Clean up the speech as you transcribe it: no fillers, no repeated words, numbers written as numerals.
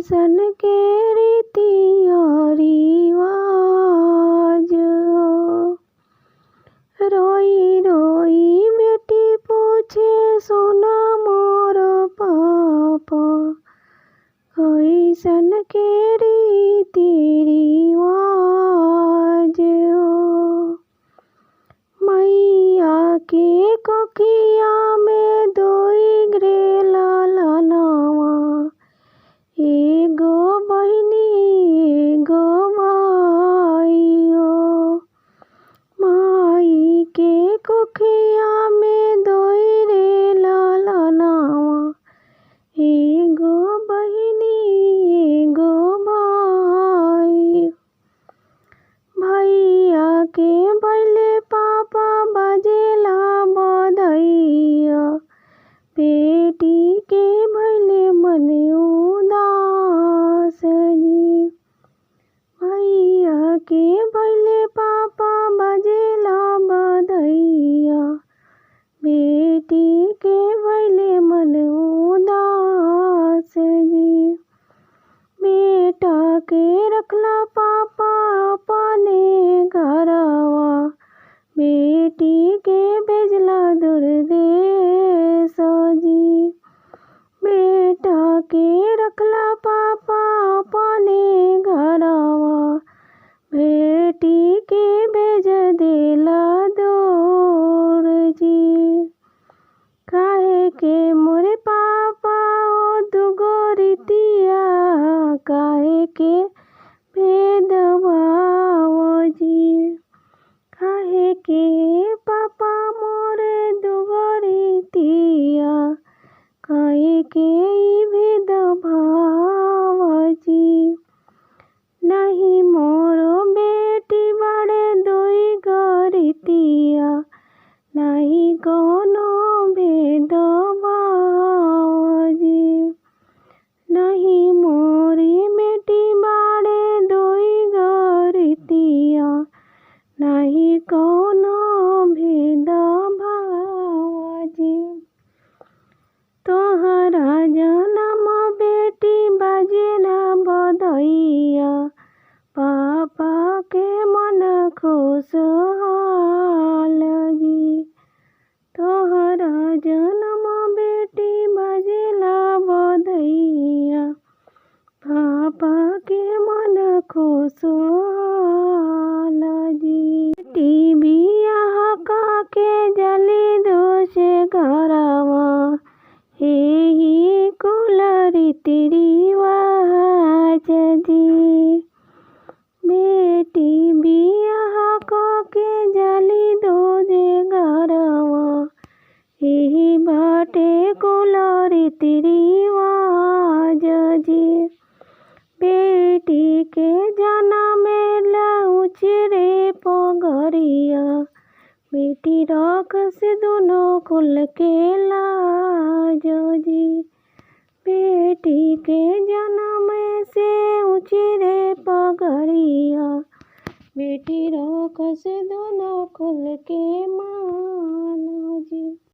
सन के रीति और रिवाज हो। रोई रोई बेटी पूछे सोना मोर पापा, कैसन के रीति रिवाज हो। मैया के कोखिया में दोई ग्रे लालनवा, एगो बहिनी एगो भाई हो। माई के कोखिया में दोई रे लालनवा, एगो बहिनी एगो भाई। भैया के भैले पापा बजेला बधैया, बेटी के भैले मन उदास जी। भैया के भैले पापा बजेला बधैया, बेटी के भैले मन उदास जी। बेटा के रखला पापा अपने घरवा, बेटी के भेजला दूर देश जी। बेटा के रखला पापा अपने घरवा, बेटी के भेज देला दूर जी। काहे के मोरे पापा ओ दुगो रीतिया, काहे के भेदभाव जी। काहे के पापा मोरे दुगो रीतिया, काहे के ई भेदभाव जी। नहीं मोरो बेटी बड़े दुई गो रीतिया, नहीं कोनो भेदभाव जी। नहीं मोरी बेटी बाड़े दुई गो रीतिया, नहीं कोनो भेदभाव जी। तोहरा जनम बेटी बजेला बधैया, पापा के मन खुशहाल जी। तोहरा जनम बेटी बजेला बधैया, पापा के मन खुशहाल जी। बेटी बियाह के जली दोषे घरवा, एही कुल रीति रिवाज जी। बेटी बियाह के जली दोषे घरवा, एही बाटे कुल रीति रिवाज जी। बेटी के जनमेला उचरे पगरिया, बेटी रख से दोनों कुल के लाज जी। बेटी के जन्म से उचरे पगरिया, बेटी रख से दोनों कुल के मान जी।